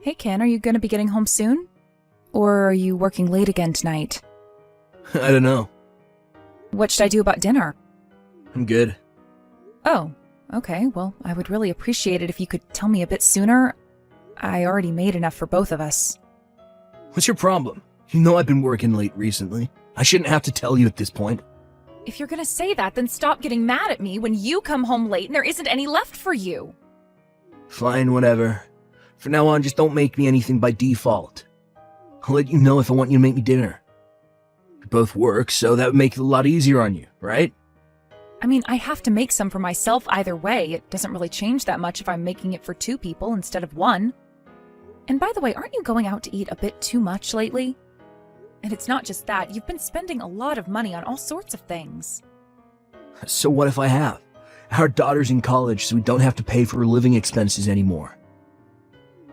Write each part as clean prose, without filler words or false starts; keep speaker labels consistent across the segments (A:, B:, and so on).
A: Hey Ken, are you going to be getting home soon? Or are you working late again tonight?
B: I don't know.
A: What should I do about dinner?
B: I'm good.
A: Oh, okay. Well, I would really appreciate it if you could tell me a bit sooner. I already made enough for both of us.
B: What's your problem? You know I've been working late recently. I shouldn't have to tell you at this point.
A: If you're going to say that, then stop getting mad at me when you come home late and there isn't any left for you.
B: Fine, whatever. For now on, just don't make me anything by default. I'll let you know if I want you to make me dinner. We both work, so that would make it a lot easier on you, right?
A: I mean, I have to make some for myself either way. It doesn't really change that much if I'm making it for 2 people instead of 1. And by the way, aren't you going out to eat a bit too much lately? And it's not just that, you've been spending a lot of money on all sorts of things.
B: So what if I have? Our daughter's in college, so we don't have to pay for her living expenses anymore.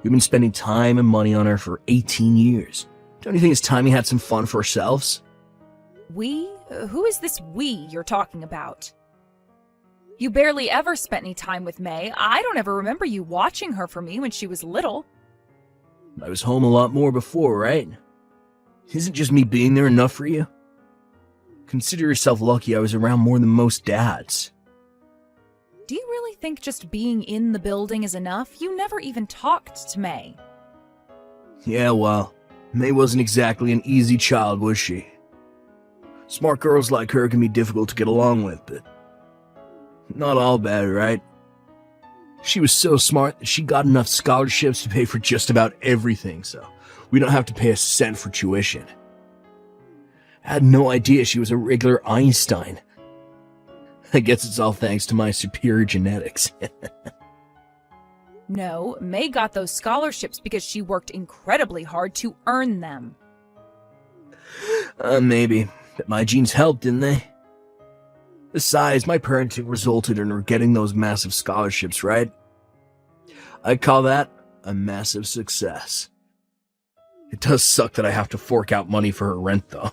B: We've been spending time and money on her for 18 years. Don't you think it's time we had some fun for ourselves?
A: We? Who is this we you're talking about? You barely ever spent any time with May. I don't ever remember you watching her for me when she was little.
B: I was home a lot more before, right? Isn't just me being there enough for you? Consider yourself lucky I was around more than most dads.
A: Do you really think just being in the building is enough? You never even talked to May.
B: Yeah, well, May wasn't exactly an easy child, was she? Smart girls like her can be difficult to get along with, but not all bad, right? She was so smart that she got enough scholarships to pay for just about everything, so we don't have to pay a cent for tuition. I had no idea she was a regular Einstein. I guess it's all thanks to my superior genetics.
A: No, May got those scholarships because she worked incredibly hard to earn them.
B: Maybe, but my genes helped, didn't they? Besides, my parenting resulted in her getting those massive scholarships, right? I call that a massive success. It does suck that I have to fork out money for her rent, though.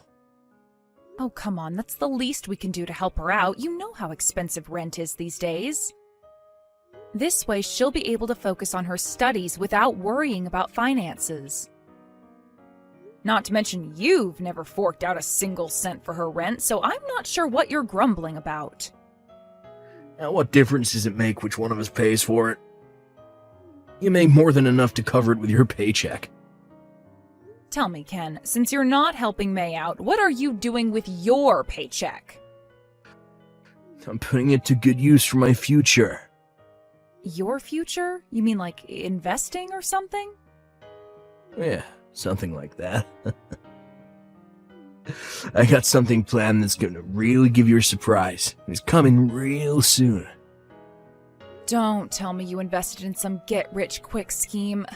A: Oh, come on, that's the least we can do to help her out. You know how expensive rent is these days. This way, she'll be able to focus on her studies without worrying about finances. Not to mention, you've never forked out a single cent for her rent, so I'm not sure what you're grumbling about.
B: Now, what difference does it make which one of us pays for it? You make more than enough to cover it with your paycheck.
A: Tell me, Ken, since you're not helping May out, what are you doing with your paycheck?
B: I'm putting it to good use for my future.
A: Your future? You mean like investing or something?
B: Yeah, something like that. I got something planned that's gonna really give you a surprise. It's coming real soon.
A: Don't tell me you invested in some get-rich-quick scheme.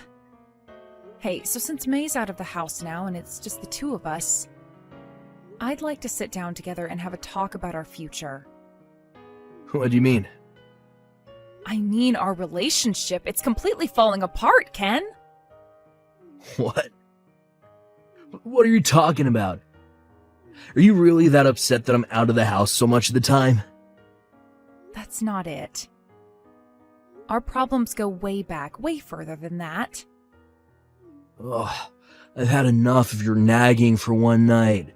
A: Hey, so since May's out of the house now and it's just the 2 of us, I'd like to sit down together and have a talk about our future.
B: What do you mean?
A: I mean our relationship. It's completely falling apart, Ken.
B: What? What are you talking about? Are you really that upset that I'm out of the house so much of the time?
A: That's not it. Our problems go way back, way further than that.
B: Ugh, I've had enough of your nagging for one night.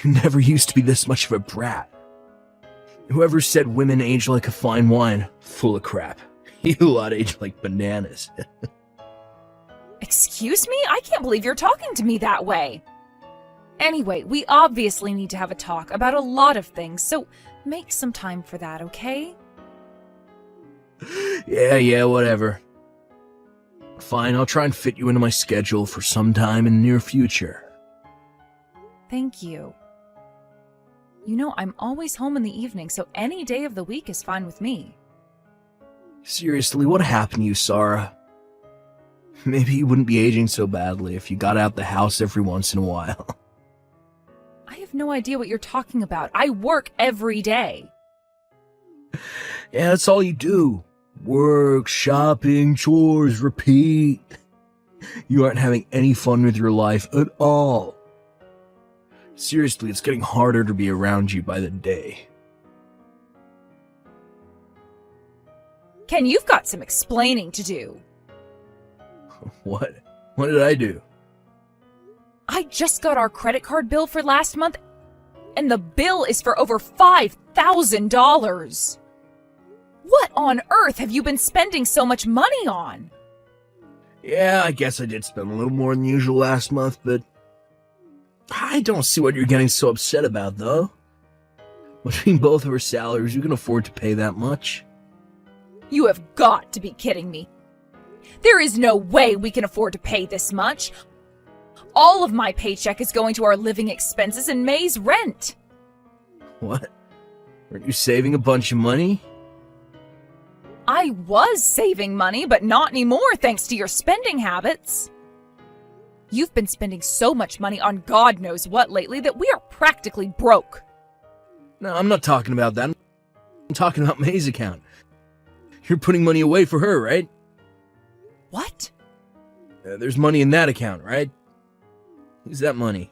B: You never used to be this much of a brat. Whoever said women age like a fine wine, full of crap. You lot age like bananas.
A: Excuse me? I can't believe you're talking to me that way. Anyway, we obviously need to have a talk about a lot of things, so make some time for that, okay?
B: Yeah, whatever. Fine, I'll try and fit you into my schedule for some time in the near future.
A: Thank you. You know, I'm always home in the evening, so any day of the week is fine with me.
B: Seriously, what happened to you, Sarah? Maybe you wouldn't be aging so badly if you got out the house every once in a while.
A: I have no idea what you're talking about. I work every day.
B: Yeah, that's all you do. Work, shopping, chores, repeat. You aren't having any fun with your life at all. Seriously, it's getting harder to be around you by the day.
A: Ken, you've got some explaining to do.
B: What? What did I do?
A: I just got our credit card bill for last month, and the bill is for over $5,000. What on earth have you been spending so much money on?
B: Yeah, I guess I did spend a little more than usual last month, but I don't see what you're getting so upset about, though. Between both of our salaries, you can afford to pay that much.
A: You have got to be kidding me. There is no way we can afford to pay this much. All of my paycheck is going to our living expenses and May's rent.
B: What? Aren't you saving a bunch of money?
A: I was saving money, but not anymore thanks to your spending habits. You've been spending so much money on God knows what lately that we are practically broke.
B: No, I'm not talking about that. I'm talking about May's account. You're putting money away for her, right?
A: What?
B: There's money in that account, right? Who's that money?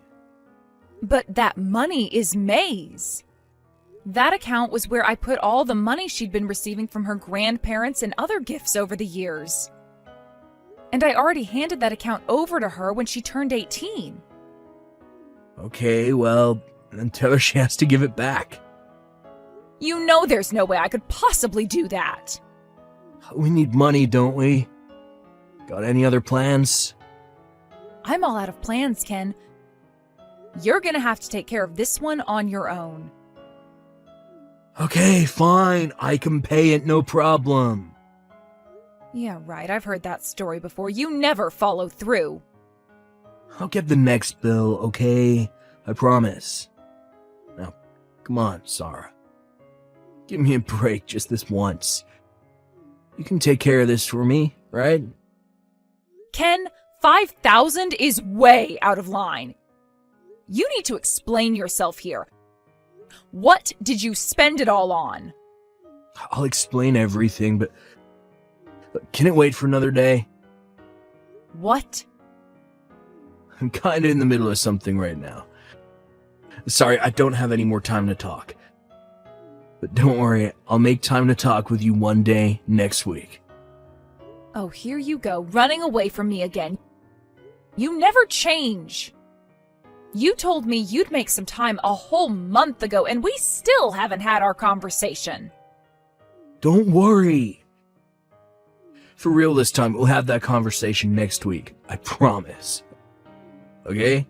A: But that money is May's. That account was where I put all the money she'd been receiving from her grandparents and other gifts over the years. And I already handed that account over to her when she turned 18.
B: Okay, well, then tell her she has to give it back.
A: You know there's no way I could possibly do that.
B: We need money, don't we? Got any other plans?
A: I'm all out of plans, Ken. You're gonna have to take care of this one on your own.
B: Okay, fine. I can pay it, no problem.
A: Yeah, right. I've heard that story before. You never follow through.
B: I'll get the next bill, okay? I promise. Now, come on, Sarah. Give me a break just this once. You can take care of this for me, right?
A: Ken, 5,000 is way out of line. You need to explain yourself here. What did you spend it all on?
B: I'll explain everything, but can it wait for another day?
A: What?
B: I'm kinda in the middle of something right now. Sorry, I don't have any more time to talk. But don't worry, I'll make time to talk with you one day next week.
A: Oh, here you go, running away from me again. You never change. You told me you'd make some time a whole month ago, and we still haven't had our conversation.
B: Don't worry. For real this time, we'll have that conversation next week. I promise. Okay?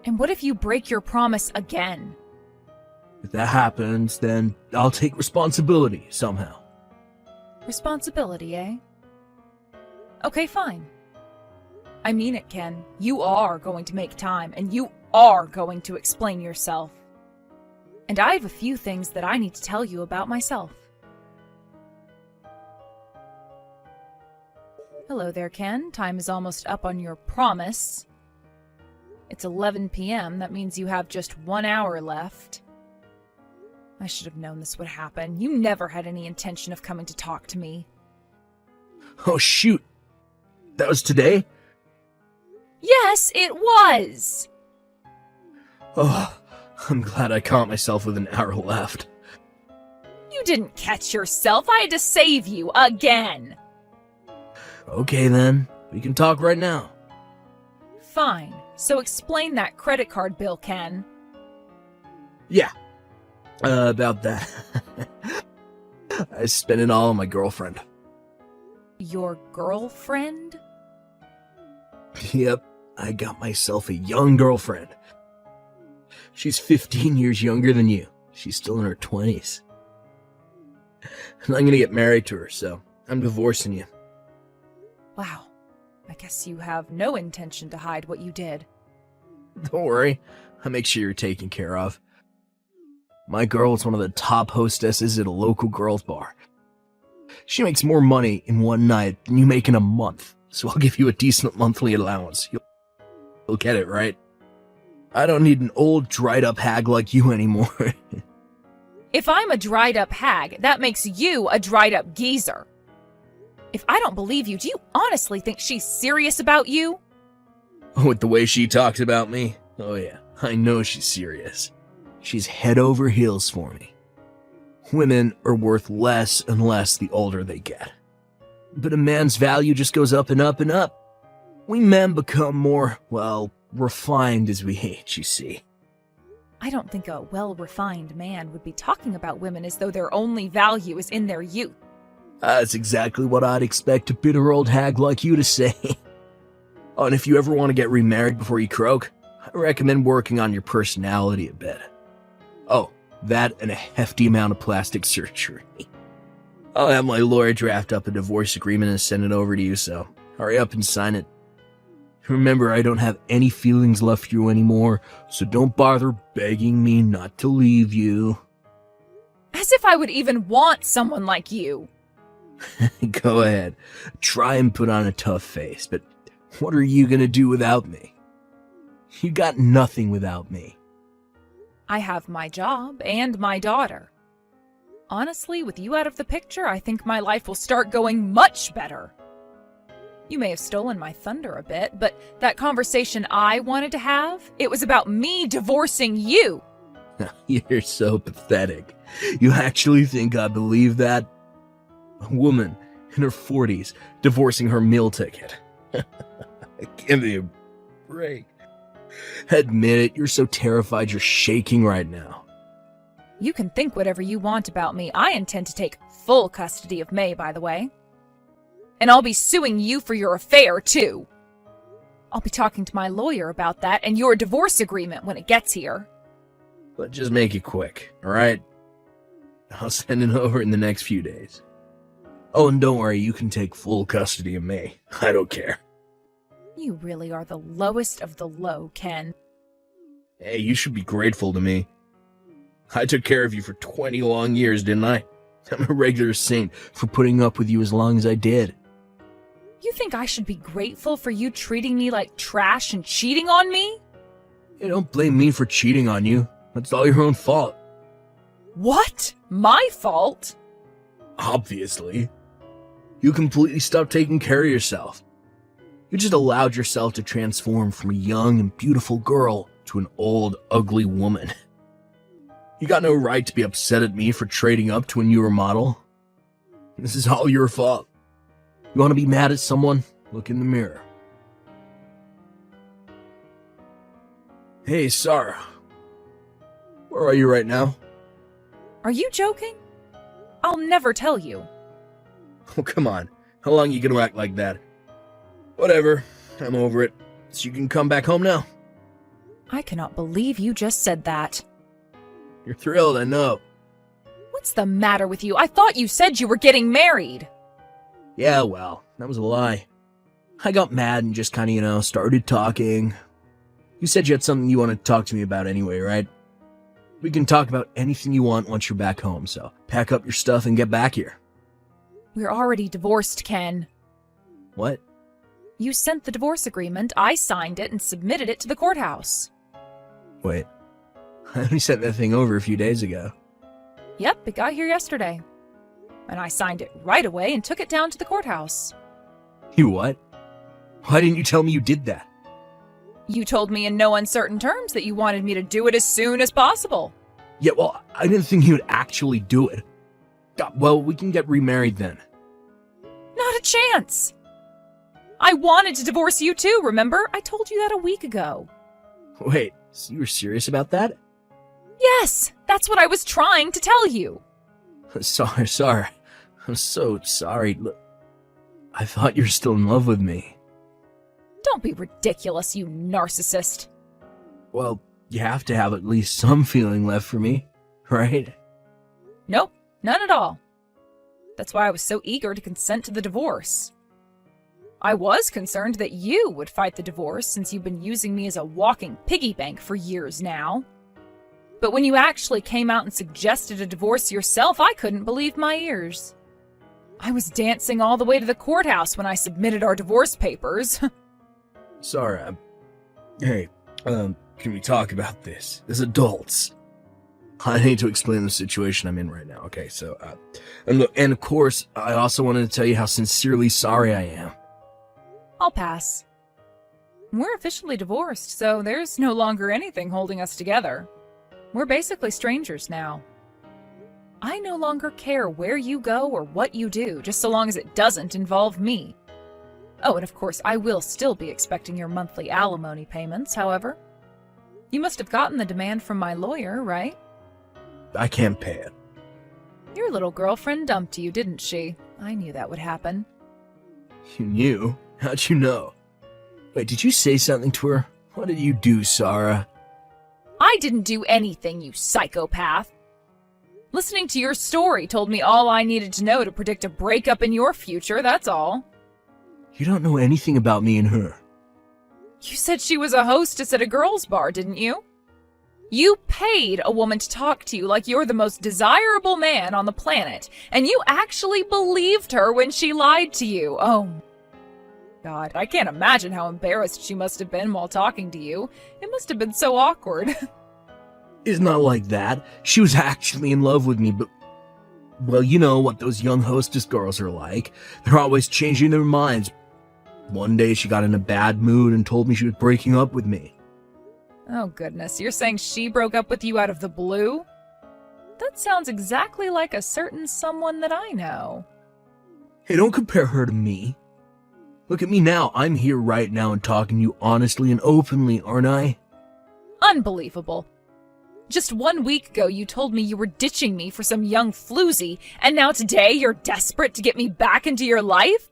A: And what if you break your promise again?
B: If that happens, then I'll take responsibility somehow.
A: Responsibility, eh? Okay, fine. I mean it, Ken. You are going to make time, and you are going to explain yourself. And I have a few things that I need to tell you about myself. Hello there, Ken. Time is almost up on your promise. It's 11 p.m. That means you have just 1 hour left. I should have known this would happen. You never had any intention of coming to talk to me.
B: Oh, shoot. That was today?
A: Yes, it was!
B: Oh, I'm glad I caught myself with an hour left.
A: You didn't catch yourself. I had to save you again.
B: Okay, then. We can talk right now.
A: Fine. So explain that credit card bill, Ken.
B: Yeah. About that. I spent it all on my girlfriend.
A: Your girlfriend?
B: Yep. I got myself a young girlfriend. She's 15 years younger than you. She's still in her 20s. And I'm gonna get married to her, so I'm divorcing you.
A: Wow. I guess you have no intention to hide what you did.
B: Don't worry. I'll make sure you're taken care of. My girl is one of the top hostesses at a local girls' bar. She makes more money in one night than you make in a month, so I'll give you a decent monthly allowance. You'll get it, right? I don't need an old, dried-up hag like you anymore.
A: If I'm a dried-up hag, that makes you a dried-up geezer. If I don't believe you, do you honestly think she's serious about you?
B: With the way she talks about me? Oh yeah, I know she's serious. She's head over heels for me. Women are worth less and less the older they get. But a man's value just goes up and up and up. We men become more, refined as we age, you see.
A: I don't think a well-refined man would be talking about women as though their only value is in their youth.
B: That's exactly what I'd expect a bitter old hag like you to say. Oh, and if you ever want to get remarried before you croak, I recommend working on your personality a bit. Oh, that and a hefty amount of plastic surgery. I'll have my lawyer draft up a divorce agreement and send it over to you, so hurry up and sign it. Remember, I don't have any feelings left for you anymore, so don't bother begging me not to leave you.
A: As if I would even want someone like you.
B: Go ahead. Try and put on a tough face, but what are you gonna do without me? You got nothing without me.
A: I have my job and my daughter. Honestly, with you out of the picture, I think my life will start going much better. You may have stolen my thunder a bit, but that conversation I wanted to have, it was about me divorcing you.
B: You're so pathetic. You actually think I believe that? A woman in her 40s divorcing her meal ticket. Give me a break. Admit it, you're so terrified you're shaking right now.
A: You can think whatever you want about me. I intend to take full custody of May, by the way. And I'll be suing you for your affair, too. I'll be talking to my lawyer about that and your divorce agreement when it gets here.
B: But just make it quick, alright? I'll send it over in the next few days. Oh, and don't worry, you can take full custody of May. I don't care.
A: You really are the lowest of the low, Ken.
B: Hey, you should be grateful to me. I took care of you for 20 long years, didn't I? I'm a regular saint for putting up with you as long as I did.
A: You think I should be grateful for you treating me like trash and cheating on me?
B: Hey, don't blame me for cheating on you. That's all your own fault.
A: What? My fault?
B: Obviously. You completely stopped taking care of yourself. You just allowed yourself to transform from a young and beautiful girl to an old, ugly woman. You got no right to be upset at me for trading up to a newer model. This is all your fault. You want to be mad at someone? Look in the mirror. Hey, Sarah. Where are you right now?
A: Are you joking? I'll never tell you.
B: Oh, come on. How long are you going to act like that? Whatever. I'm over it. So you can come back home now.
A: I cannot believe you just said that.
B: You're thrilled, I know.
A: What's the matter with you? I thought you said you were getting married.
B: Yeah, well, that was a lie. I got mad and just kind of, started talking. You said you had something you wanted to talk to me about anyway, right? We can talk about anything you want once you're back home, so pack up your stuff and get back here.
A: We're already divorced, Ken.
B: What?
A: You sent the divorce agreement, I signed it, and submitted it to the courthouse.
B: Wait. I only sent that thing over a few days ago.
A: Yep, it got here yesterday. And I signed it right away and took it down to the courthouse.
B: You what? Why didn't you tell me you did that?
A: You told me in no uncertain terms that you wanted me to do it as soon as possible.
B: Yeah, well, I didn't think you would actually do it. Well, we can get remarried then.
A: Not a chance. I wanted to divorce you too, remember? I told you that a week ago.
B: Wait, so you were serious about that?
A: Yes, that's what I was trying to tell you.
B: Sorry. I'm so sorry. Look, I thought you were still in love with me.
A: Don't be ridiculous, you narcissist.
B: Well, you have to have at least some feeling left for me, right?
A: Nope, none at all. That's why I was so eager to consent to the divorce. I was concerned that you would fight the divorce since you've been using me as a walking piggy bank for years now. But when you actually came out and suggested a divorce yourself, I couldn't believe my ears. I was dancing all the way to the courthouse when I submitted our divorce papers.
B: Sorry. Hey, can we talk about this as adults? I need to explain the situation I'm in right now. Okay, so, and of course, I also wanted to tell you how sincerely sorry I am.
A: I'll pass. We're officially divorced, so there's no longer anything holding us together. We're basically strangers now. I no longer care where you go or what you do, just so long as it doesn't involve me. Oh, and of course, I will still be expecting your monthly alimony payments, however. You must have gotten the demand from my lawyer, right?
B: I can't pay it.
A: Your little girlfriend dumped you, didn't she? I knew that would happen.
B: You knew? How'd you know? Wait, did you say something to her? What did you do, Sarah?
A: I didn't do anything, you psychopath. Listening to your story told me all I needed to know to predict a breakup in your future, that's all.
B: You don't know anything about me and her.
A: You said she was a hostess at a girls' bar, didn't you? You paid a woman to talk to you like you're the most desirable man on the planet, and you actually believed her when she lied to you. Oh, God, I can't imagine how embarrassed she must have been while talking to you. It must have been so awkward.
B: It's not like that. She was actually in love with me, but... Well, you know what those young hostess girls are like. They're always changing their minds. One day she got in a bad mood and told me she was breaking up with me.
A: Oh, goodness. You're saying she broke up with you out of the blue? That sounds exactly like a certain someone that I know.
B: Hey, don't compare her to me. Look at me now. I'm here right now and talking to you honestly and openly, aren't I?
A: Unbelievable. Just 1 week ago, you told me you were ditching me for some young floozy, and now today you're desperate to get me back into your life?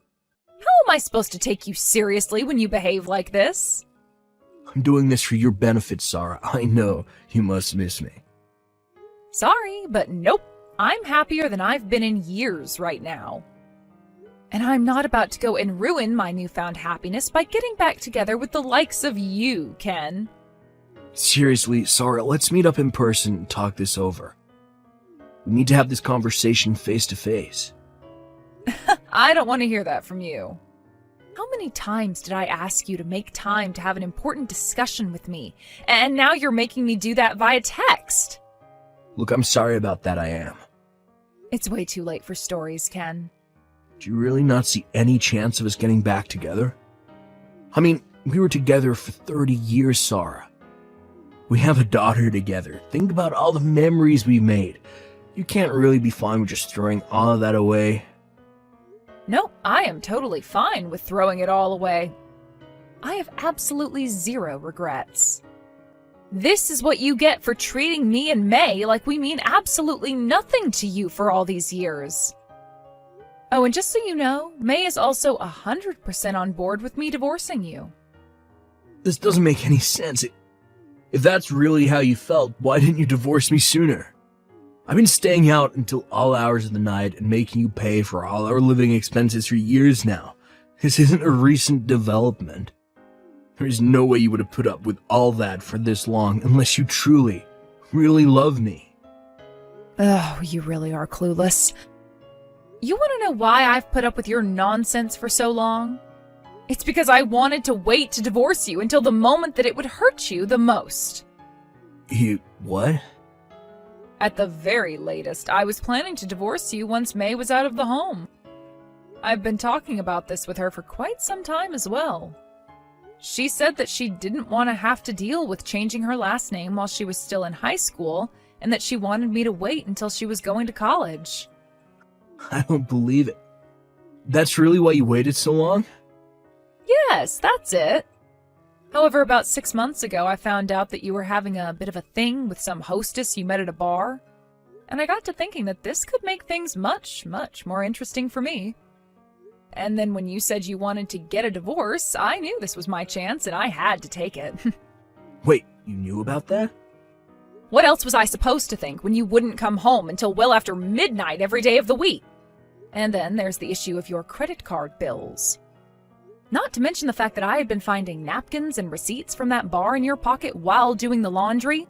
A: How am I supposed to take you seriously when you behave like this?
B: I'm doing this for your benefit, Sarah. I know you must miss me.
A: Sorry, but nope. I'm happier than I've been in years right now. And I'm not about to go and ruin my newfound happiness by getting back together with the likes of you, Ken.
B: Seriously, Sarah, let's meet up in person and talk this over. We need to have this conversation face to face.
A: I don't want to hear that from you. How many times did I ask you to make time to have an important discussion with me, and now you're making me do that via text?
B: Look, I'm sorry about that, I am.
A: It's way too late for stories, Ken.
B: Do you really not see any chance of us getting back together? I mean, we were together for 30 years, Sarah. We have a daughter together. Think about all the memories we made. You can't really be fine with just throwing all of that away.
A: No, I am totally fine with throwing it all away. I have absolutely zero regrets. This is what you get for treating me and May like we mean absolutely nothing to you for all these years. Oh, and just so you know, May is also 100% on board with me divorcing you.
B: This doesn't make any sense. If that's really how you felt, why didn't you divorce me sooner? I've been staying out until all hours of the night and making you pay for all our living expenses for years now. This isn't a recent development. There's no way you would have put up with all that for this long unless you truly, really love me.
A: Oh, you really are clueless. You want to know why I've put up with your nonsense for so long? It's because I wanted to wait to divorce you until the moment that it would hurt you the most.
B: You... what?
A: At the very latest, I was planning to divorce you once May was out of the home. I've been talking about this with her for quite some time as well. She said that she didn't want to have to deal with changing her last name while she was still in high school, and that she wanted me to wait until she was going to college.
B: I don't believe it. That's really why you waited so long?
A: Yes, that's it. However, about 6 months ago, I found out that you were having a bit of a thing with some hostess you met at a bar. And I got to thinking that this could make things much, much more interesting for me. And then when you said you wanted to get a divorce, I knew this was my chance and I had to take it.
B: Wait, you knew about that?
A: What else was I supposed to think when you wouldn't come home until well after midnight every day of the week? And then there's the issue of your credit card bills. Not to mention the fact that I had been finding napkins and receipts from that bar in your pocket while doing the laundry.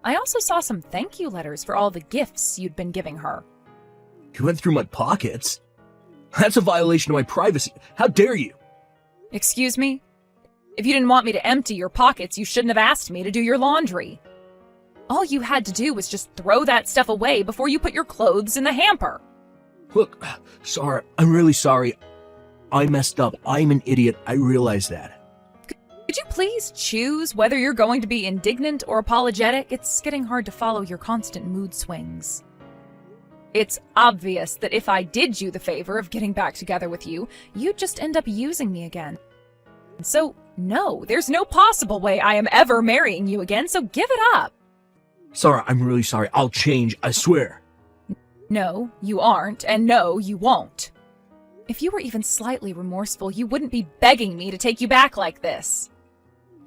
A: I also saw some thank you letters for all the gifts you'd been giving her.
B: You went through my pockets? That's a violation of my privacy. How dare you?
A: Excuse me? If you didn't want me to empty your pockets, you shouldn't have asked me to do your laundry. All you had to do was just throw that stuff away before you put your clothes in the hamper.
B: Look, sorry, I'm really sorry. I messed up. I'm an idiot. I realize that.
A: Could you please choose whether you're going to be indignant or apologetic? It's getting hard to follow your constant mood swings. It's obvious that if I did you the favor of getting back together with you, you'd just end up using me again. So, no, there's no possible way I am ever marrying you again, so give it up.
B: Sarah, I'm really sorry. I'll change, I swear.
A: No, you aren't, and no, you won't. If you were even slightly remorseful, you wouldn't be begging me to take you back like this.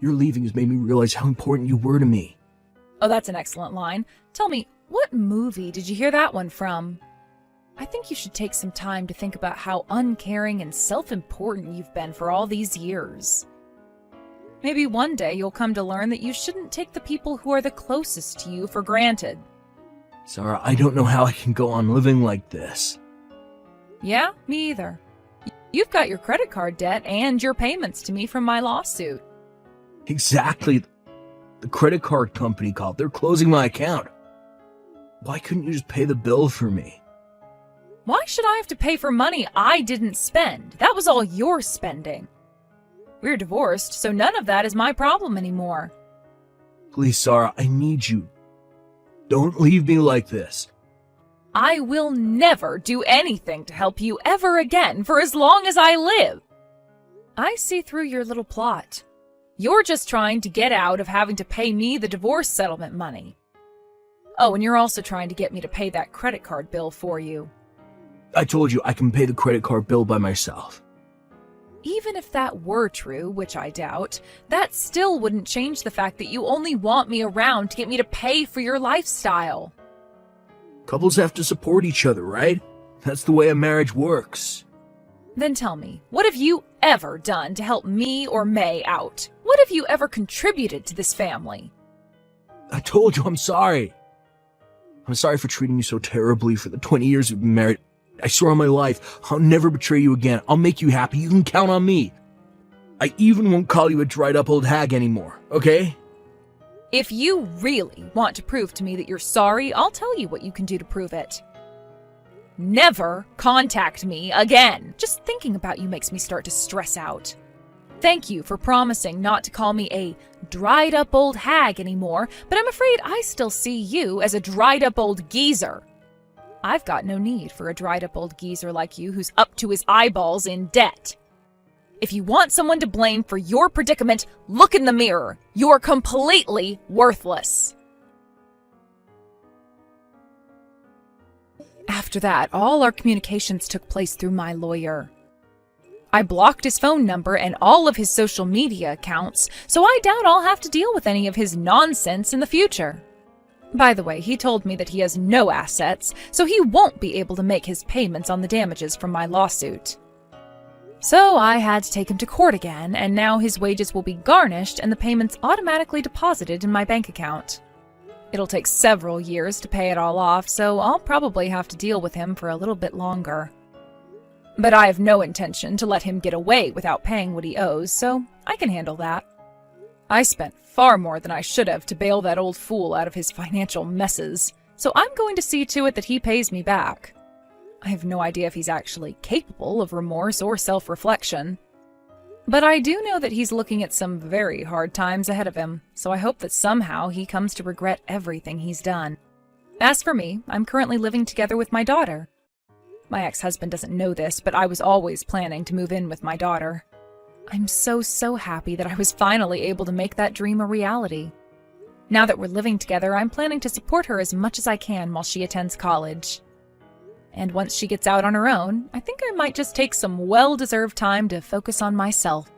B: Your leaving has made me realize how important you were to me.
A: Oh, that's an excellent line. Tell me, what movie did you hear that one from? I think you should take some time to think about how uncaring and self-important you've been for all these years. Maybe one day you'll come to learn that you shouldn't take the people who are the closest to you for granted.
B: Sarah, I don't know how I can go on living like this.
A: Yeah, me either. You've got your credit card debt and your payments to me from my lawsuit.
B: Exactly. The credit card company called. They're closing my account. Why couldn't you just pay the bill for me?
A: Why should I have to pay for money I didn't spend? That was all your spending. We're divorced, so none of that is my problem anymore.
B: Please, Sarah, I need you. Don't leave me like this.
A: I will never do anything to help you ever again for as long as I live. I see through your little plot. You're just trying to get out of having to pay me the divorce settlement money. Oh, and you're also trying to get me to pay that credit card bill for you.
B: I told you I can pay the credit card bill by myself.
A: Even if that were true, which I doubt, that still wouldn't change the fact that you only want me around to get me to pay for your lifestyle.
B: Couples have to support each other, right? That's the way a marriage works.
A: Then tell me, what have you ever done to help me or May out? What have you ever contributed to this family?
B: I told you I'm sorry. I'm sorry for treating you so terribly for the 20 years we've been married. I swear on my life, I'll never betray you again. I'll make you happy. You can count on me. I even won't call you a dried-up old hag anymore, okay?
A: If you really want to prove to me that you're sorry, I'll tell you what you can do to prove it. Never contact me again. Just thinking about you makes me start to stress out. Thank you for promising not to call me a dried-up old hag anymore, but I'm afraid I still see you as a dried-up old geezer. I've got no need for a dried-up old geezer like you who's up to his eyeballs in debt. If you want someone to blame for your predicament, look in the mirror. You're completely worthless. After that, all our communications took place through my lawyer. I blocked his phone number and all of his social media accounts, so I doubt I'll have to deal with any of his nonsense in the future. By the way, he told me that he has no assets, so he won't be able to make his payments on the damages from my lawsuit. So I had to take him to court again, and now his wages will be garnished and the payments automatically deposited in my bank account. It'll take several years to pay it all off, so I'll probably have to deal with him for a little bit longer. But I have no intention to let him get away without paying what he owes, so I can handle that. I spent far more than I should have to bail that old fool out of his financial messes, so I'm going to see to it that he pays me back. I have no idea if he's actually capable of remorse or self-reflection. But I do know that he's looking at some very hard times ahead of him, so I hope that somehow he comes to regret everything he's done. As for me, I'm currently living together with my daughter. My ex-husband doesn't know this, but I was always planning to move in with my daughter. I'm so happy that I was finally able to make that dream a reality. Now that we're living together, I'm planning to support her as much as I can while she attends college. And once she gets out on her own, I think I might just take some well-deserved time to focus on myself.